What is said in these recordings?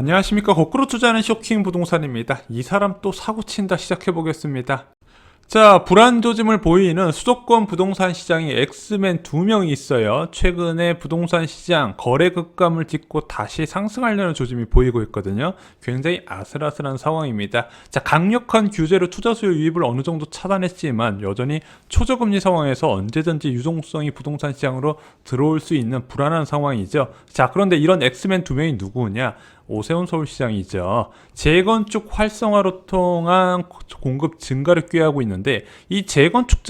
안녕하십니까. 거꾸로 투자하는 쇼킹 부동산입니다. 이 사람 또 사고친다 시작해보겠습니다. 자, 불안 조짐을 보이는 수도권 부동산 시장에 엑스맨 2명이 있어요. 최근에 부동산 시장 거래 급감을 찍고 다시 상승하려는 조짐이 보이고 있거든요. 굉장히 아슬아슬한 상황입니다. 자, 강력한 규제로 투자 수요 유입을 어느 정도 차단했지만 여전히 초저금리 상황에서 언제든지 유동성이 부동산 시장으로 들어올 수 있는 불안한 상황이죠. 자, 그런데 이런 엑스맨 2명이 누구냐? 오세훈 서울시장이죠. 재건축 활성화로 통한 공급 증가를 꾀하고 있는데, 이 재건축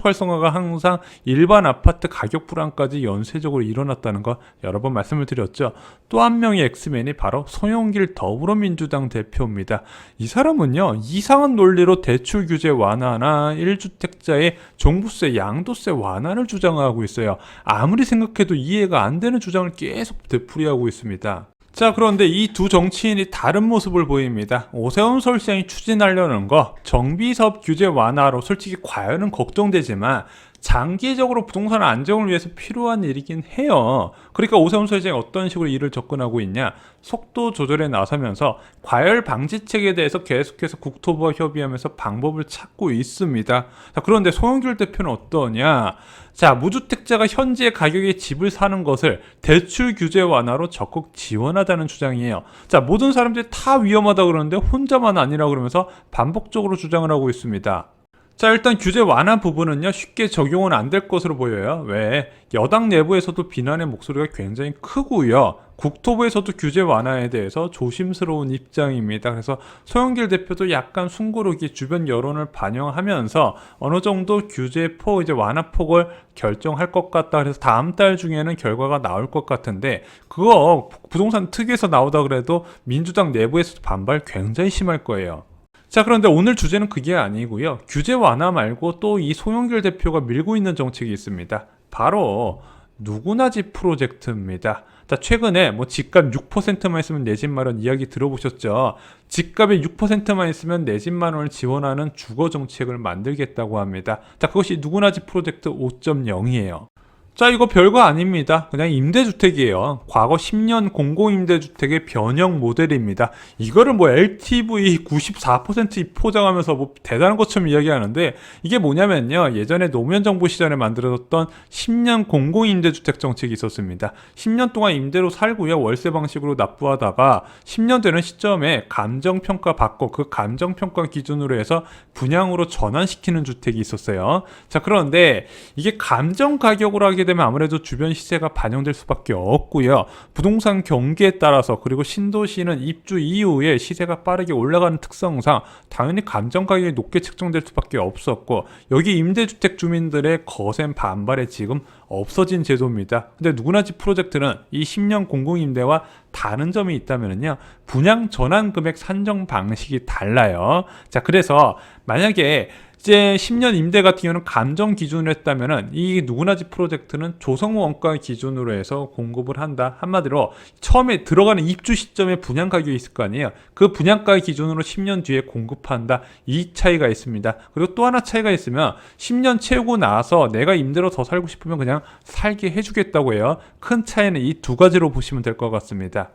활성화가 항상 일반 아파트 가격 불안까지 연쇄적으로 일어났다는 거 여러 번 말씀을 드렸죠. 또 한 명의 엑스맨이 바로 송영길 더불어민주당 대표입니다. 이 사람은요, 이상한 논리로 대출 규제 완화나 1주택자의 종부세, 양도세 완화를 주장하고 있어요. 아무리 생각해도 이해가 안 되는 주장을 계속 되풀이하고 있습니다. 자, 그런데 이 두 정치인이 다른 모습을 보입니다. 오세훈 서울시장이 추진하려는 거 정비사업 규제 완화로 솔직히 과연은 걱정되지만 장기적으로 부동산 안정을 위해서 필요한 일이긴 해요. 그러니까 오세훈 서울시장이 어떤 식으로 일을 접근하고 있냐, 속도 조절에 나서면서 과열 방지책에 대해서 계속해서 국토부와 협의하면서 방법을 찾고 있습니다. 자, 그런데 송영길 대표는 어떠냐? 자, 무주택자가 현재 가격의 집을 사는 것을 대출 규제 완화로 적극 지원하자는 주장이에요. 자, 모든 사람들이 다 위험하다 그러는데 혼자만 아니라 그러면서 반복적으로 주장을 하고 있습니다. 자, 일단 규제 완화 부분은요, 쉽게 적용은 안 될 것으로 보여요. 왜? 여당 내부에서도 비난의 목소리가 굉장히 크고요. 국토부에서도 규제 완화에 대해서 조심스러운 입장입니다. 그래서 송영길 대표도 약간 숨고르기 주변 여론을 반영하면서 어느 정도 규제 이제 완화 폭을 결정할 것 같다. 그래서 다음 달 중에는 결과가 나올 것 같은데, 그거 부동산 특위에서 나오다 그래도 민주당 내부에서도 반발 굉장히 심할 거예요. 자, 그런데 오늘 주제는 그게 아니고요. 규제 완화 말고 또 이 송영길 대표가 밀고 있는 정책이 있습니다. 바로 누구나 집 프로젝트입니다. 자, 최근에 집값 6%만 있으면 내 집 마련 이야기 들어보셨죠? 집값의 6%만 있으면 내 집 마련을 지원하는 주거 정책을 만들겠다고 합니다. 자, 그것이 누구나 집 프로젝트 5.0이에요. 자, 이거 별거 아닙니다. 그냥 임대주택이에요. 과거 10년 공공임대주택의 변형 모델입니다. 이거를 LTV 94% 포장하면서 대단한 것처럼 이야기하는데, 이게 뭐냐면요, 예전에 노무현 정부 시절에 만들어졌던 10년 공공임대주택 정책이 있었습니다. 10년 동안 임대로 살고요, 월세 방식으로 납부하다가 10년 되는 시점에 감정평가 받고 그 감정평가 기준으로 해서 분양으로 전환시키는 주택이 있었어요. 자, 그런데 이게 감정가격으로 하게 되면 아무래도 주변 시세가 반영될 수밖에 없고요. 부동산 경기에 따라서, 그리고 신도시는 입주 이후에 시세가 빠르게 올라가는 특성상 당연히 감정 가격이 높게 책정될 수밖에 없었고, 여기 임대주택 주민들의 거센 반발에 지금 없어진 제도입니다. 근데 누구나 집 프로젝트는 이 10년 공공임대와 다른 점이 있다면요, 분양 전환 금액 산정 방식이 달라요. 자, 그래서 만약에 이제 10년 임대 같은 경우는 감정 기준으로 했다면은 이 누구나 집 프로젝트는 조성 원가 기준으로 해서 공급을 한다. 한마디로 처음에 들어가는 입주 시점에 분양 가격이 있을 거 아니에요. 그 분양가 기준으로 10년 뒤에 공급한다. 이 차이가 있습니다. 그리고 또 하나 차이가 있으면 10년 채우고 나서 내가 임대로 더 살고 싶으면 그냥 살게 해주겠다고 해요. 큰 차이는 이 두 가지로 보시면 될 것 같습니다.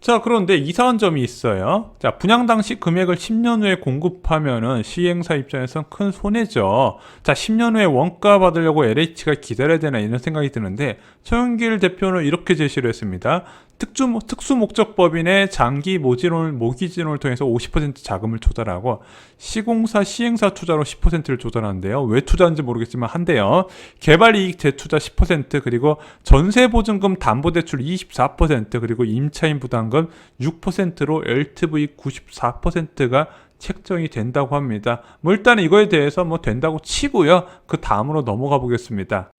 자, 그런데 이상한 점이 있어요. 자, 분양 당시 금액을 10년 후에 공급하면은 시행사 입장에선 큰 손해죠. 자, 10년 후에 원가 받으려고 LH가 기다려야 되나 이런 생각이 드는데, 송영길 대표는 이렇게 제시를 했습니다. 특수목적법인의 장기 모기지론을 통해서 50% 자금을 조달하고 시공사 시행사 투자로 10%를 조달하는데요. 왜 투자하는지 모르겠지만 한대요. 개발이익 재투자 10%, 그리고 전세보증금 담보대출 24%, 그리고 임차인 부담금 6%로 LTV 94%가 책정이 된다고 합니다. 일단은 이거에 대해서 된다고 치고요. 그 다음으로 넘어가 보겠습니다.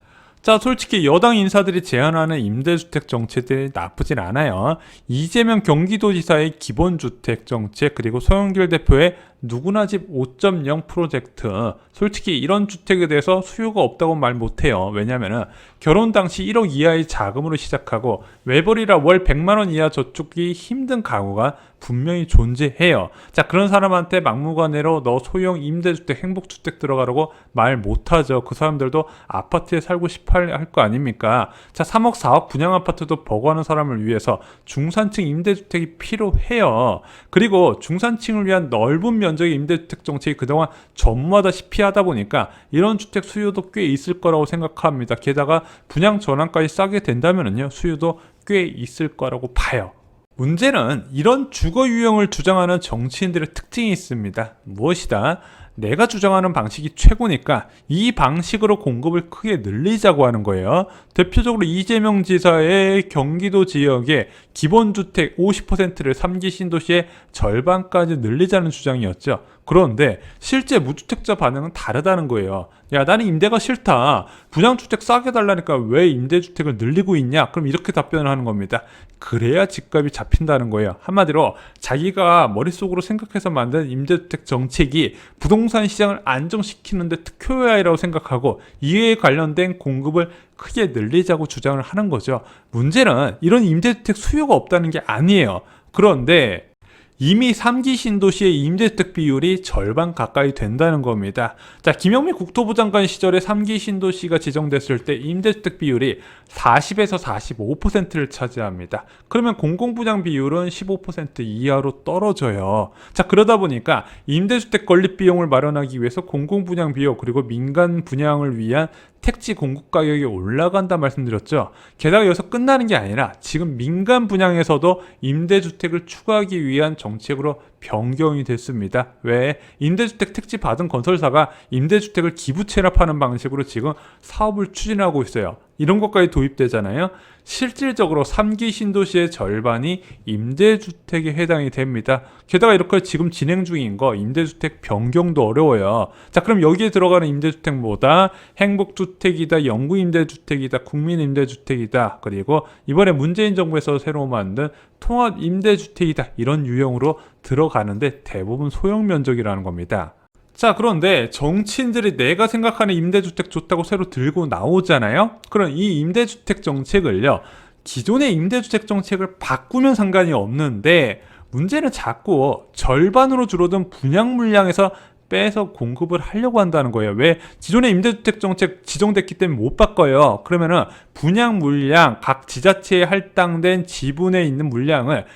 자, 솔직히 여당 인사들이 제안하는 임대주택 정책들이 나쁘진 않아요. 이재명 경기도지사의 기본주택 정책, 그리고 송영길 대표의 누구나 집 5.0 프로젝트. 솔직히 이런 주택에 대해서 수요가 없다고 말 못해요. 왜냐면은 결혼 당시 1억 이하의 자금으로 시작하고 외벌이라 월 100만 원 이하 저축이 힘든 가구가 분명히 존재해요. 자, 그런 사람한테 막무가내로 너 소형 임대주택, 행복주택 들어가라고 말 못하죠. 그 사람들도 아파트에 살고 싶어 할 거 아닙니까? 자, 3억, 4억 분양 아파트도 버거하는 사람을 위해서 중산층 임대주택이 필요해요. 그리고 중산층을 위한 넓은 면적의 임대주택 정책이 그동안 전무하다시피 하다 보니까 이런 주택 수요도 꽤 있을 거라고 생각합니다. 게다가 분양 전환까지 싸게 된다면요, 수요도 꽤 있을 거라고 봐요. 문제는 이런 주거 유형을 주장하는 정치인들의 특징이 있습니다. 무엇이다? 내가 주장하는 방식이 최고니까 이 방식으로 공급을 크게 늘리자고 하는 거예요. 대표적으로 이재명 지사의 경기도 지역의 기본주택 50%를 3기 신도시의 절반까지 늘리자는 주장이었죠. 그런데 실제 무주택자 반응은 다르다는 거예요. 야, 나는 임대가 싫다. 분양주택 싸게 달라니까 왜 임대주택을 늘리고 있냐? 그럼 이렇게 답변을 하는 겁니다. 그래야 집값이 잡힌다는 거예요. 한마디로 자기가 머릿속으로 생각해서 만든 임대주택 정책이 부동산 시장을 안정시키는데 특효약이라고 생각하고 이에 관련된 공급을 크게 늘리자고 주장을 하는 거죠. 문제는 이런 임대주택 수요가 없다는 게 아니에요. 그런데 이미 3기 신도시의 임대주택 비율이 절반 가까이 된다는 겁니다. 자, 김영미 국토부 장관 시절에 3기 신도시가 지정됐을 때 임대주택 비율이 40에서 45%를 차지합니다. 그러면 공공분양 비율은 15% 이하로 떨어져요. 자, 그러다 보니까 임대주택 건립 비용을 마련하기 위해서 공공분양 비용 그리고 민간 분양을 위한 택지 공급 가격이 올라간다 말씀드렸죠. 게다가 여기서 끝나는 게 아니라 지금 민간 분양에서도 임대주택을 추가하기 위한 정책으로 변경이 됐습니다. 왜? 임대주택 택지 받은 건설사가 임대주택을 기부 체납하는 방식으로 지금 사업을 추진하고 있어요. 이런 것까지 도입되잖아요. 실질적으로 3기 신도시의 절반이 임대주택에 해당이 됩니다. 게다가 이렇게 지금 진행 중인 거 임대주택 변경도 어려워요. 자, 그럼 여기에 들어가는 임대주택 뭐다? 행복주택이다, 영구임대주택이다, 국민임대주택이다, 그리고 이번에 문재인 정부에서 새로 만든 통합임대주택이다, 이런 유형으로 들어가는데 대부분 소형 면적이라는 겁니다. 자, 그런데 정치인들이 내가 생각하는 임대주택 좋다고 새로 들고 나오잖아요. 그럼 이 임대주택 정책을요, 기존의 임대주택 정책을 바꾸면 상관이 없는데 문제는 자꾸 절반으로 줄어든 분양 물량에서 빼서 공급을 하려고 한다는 거예요. 왜? 기존의 임대주택 정책 지정됐기 때문에 못 바꿔요. 그러면은 분양 물량, 각 지자체에 할당된 지분에 있는 물량을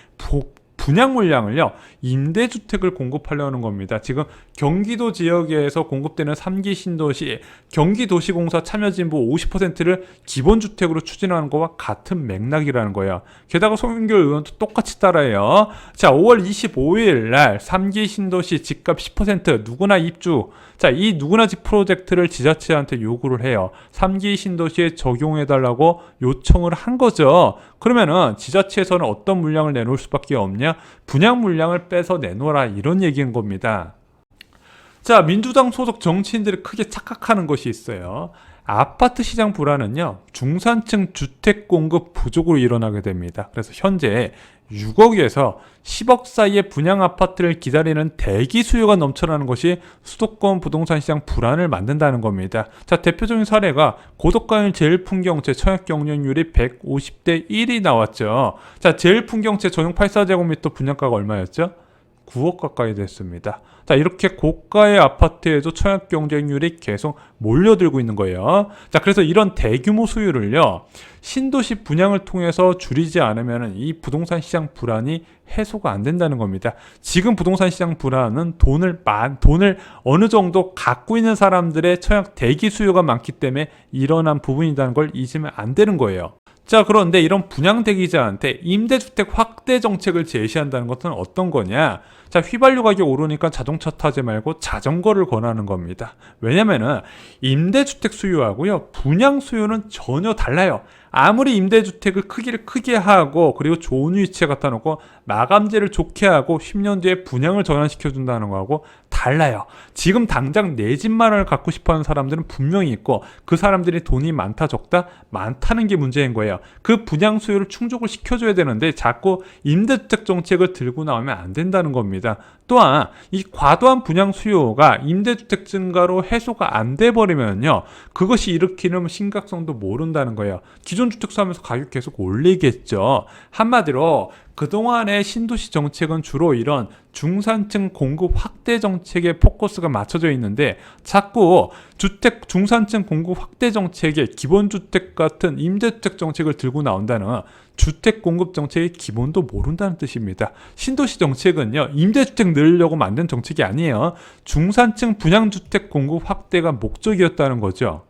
분양 물량을요, 임대주택을 공급하려는 겁니다. 지금 경기도 지역에서 공급되는 3기 신도시, 경기도시공사 참여진부 50%를 기본주택으로 추진하는 것과 같은 맥락이라는 거예요. 게다가 송영길 의원도 똑같이 따라해요. 자, 5월 25일 날 3기 신도시 집값 10% 누구나 입주. 자, 이 누구나 집 프로젝트를 지자체한테 요구를 해요. 3기 신도시에 적용해달라고 요청을 한 거죠. 그러면은 지자체에서는 어떤 물량을 내놓을 수밖에 없냐? 분양 물량을 빼서 내놓아라, 이런 얘기인 겁니다. 자, 민주당 소속 정치인들이 크게 착각하는 것이 있어요. 아파트 시장 불안은요, 중산층 주택 공급 부족으로 일어나게 됩니다. 그래서 현재 6억에서 10억 사이의 분양 아파트를 기다리는 대기 수요가 넘쳐나는 것이 수도권 부동산 시장 불안을 만든다는 겁니다. 자, 대표적인 사례가 고덕가인 제일풍경채 청약 경쟁률이 150대 1이 나왔죠. 자, 제일풍경채 전용 84제곱미터 분양가가 얼마였죠? 9억 가까이 됐습니다. 자, 이렇게 고가의 아파트에도 청약 경쟁률이 계속 몰려들고 있는 거예요. 자, 그래서 이런 대규모 수요를요, 신도시 분양을 통해서 줄이지 않으면 이 부동산 시장 불안이 해소가 안 된다는 겁니다. 지금 부동산 시장 불안은 돈을 어느 정도 갖고 있는 사람들의 청약 대기 수요가 많기 때문에 일어난 부분이라는 걸 잊으면 안 되는 거예요. 자, 그런데 이런 분양 대기자한테 임대주택 확대 정책을 제시한다는 것은 어떤 거냐? 자, 휘발유 가격 오르니까 자동차 타지 말고 자전거를 권하는 겁니다. 왜냐면은 임대주택 수요하고요, 분양 수요는 전혀 달라요. 아무리 임대주택을 크기를 크게 하고 그리고 좋은 위치에 갖다 놓고 마감재를 좋게 하고 10년 뒤에 분양을 전환시켜 준다는 거하고 달라요. 지금 당장 내 집 마련을 갖고 싶어하는 사람들은 분명히 있고 그 사람들이 돈이 많다 적다? 많다는 게 문제인 거예요. 그 분양 수요를 충족을 시켜줘야 되는데 자꾸 임대주택 정책을 들고 나오면 안 된다는 겁니다. 있습니다. 또한 이 과도한 분양 수요가 임대주택 증가로 해소가 안 돼 버리면요, 그것이 일으키는 심각성도 모른다는 거예요. 기존 주택 사면서 가격 계속 올리겠죠. 한마디로 그동안의 신도시 정책은 주로 이런 중산층 공급 확대 정책에 포커스가 맞춰져 있는데, 자꾸 중산층 공급 확대 정책에 기본주택 같은 임대주택 정책을 들고 나온다는, 주택 공급 정책의 기본도 모른다는 뜻입니다. 신도시 정책은요, 임대주택 늘리려고 만든 정책이 아니에요. 중산층 분양주택 공급 확대가 목적이었다는 거죠.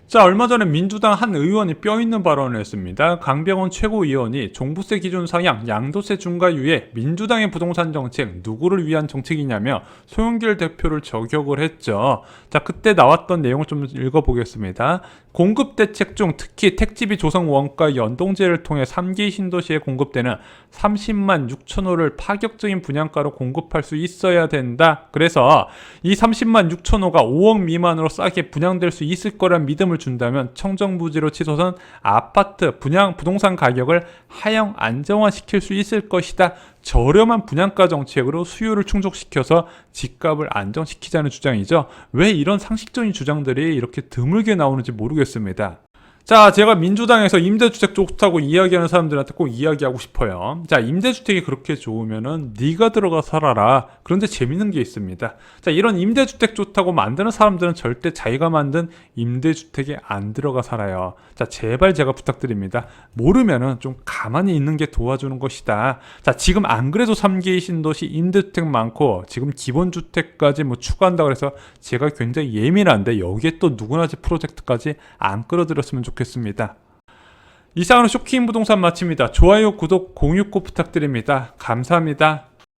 자, 얼마 전에 민주당 한 의원이 뼈있는 발언을 했습니다. 강병원 최고위원이 종부세 기준 상향, 양도세 중과유예, 민주당의 부동산 정책 누구를 위한 정책이냐며 송영길 대표를 저격을 했죠. 자, 그때 나왔던 내용을 좀 읽어보겠습니다. 공급 대책 중 특히 택지비 조성 원가 연동제를 통해 3기 신도시에 공급되는 30만 6천 호를 파격적인 분양가로 공급할 수 있어야 된다. 그래서 이 30만 6천 호가 5억 미만으로 싸게 분양될 수 있을 거란 믿음을 준다면 청정부지로 치솟은 아파트 부동산 가격을 하향 안정화시킬 수 있을 것이다. 저렴한 분양가 정책으로 수요를 충족시켜서 집값을 안정시키자는 주장이죠. 왜 이런 상식적인 주장들이 이렇게 드물게 나오는지 모르겠습니다. 자, 제가 민주당에서 임대주택 좋다고 이야기하는 사람들한테 꼭 이야기하고 싶어요. 자, 임대주택이 그렇게 좋으면은 네가 들어가 살아라. 그런데 재밌는 게 있습니다. 자, 이런 임대주택 좋다고 만드는 사람들은 절대 자기가 만든 임대주택에 안 들어가 살아요. 자, 제발 제가 부탁드립니다. 모르면은 좀 가만히 있는 게 도와주는 것이다. 자, 지금 안 그래도 3기 신도시 임대주택 많고 지금 기본주택까지 뭐 추가한다고 해서 제가 굉장히 예민한데, 여기에 또 누구나 집 프로젝트까지 안 끌어들였으면 좋겠습니다. 이상으로 쇼킹 부동산 마칩니다. 좋아요, 구독, 공유 꼭 부탁드립니다. 감사합니다.